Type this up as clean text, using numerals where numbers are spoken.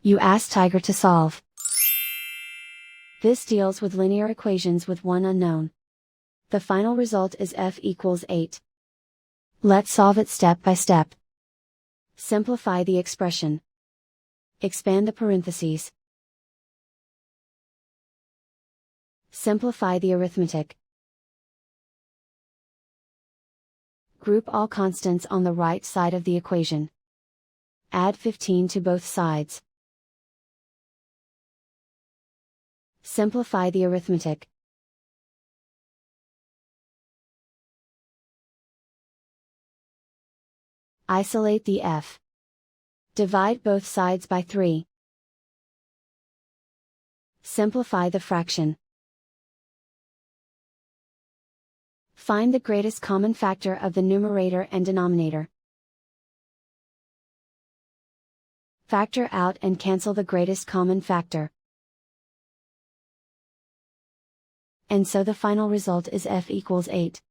You ask Tiger to solve. This deals with linear equations with one unknown. The final result is f equals 8. Let's solve it step by step. Simplify the expression. Expand the parentheses. Simplify the arithmetic. Group all constants on the right side of the equation. Add 15 to both sides. Simplify the arithmetic. Isolate the f. Divide both sides by 3. Simplify the fraction. Find the greatest common factor of the numerator and denominator. Factor out and cancel the greatest common factor. And so the final result is f equals 8.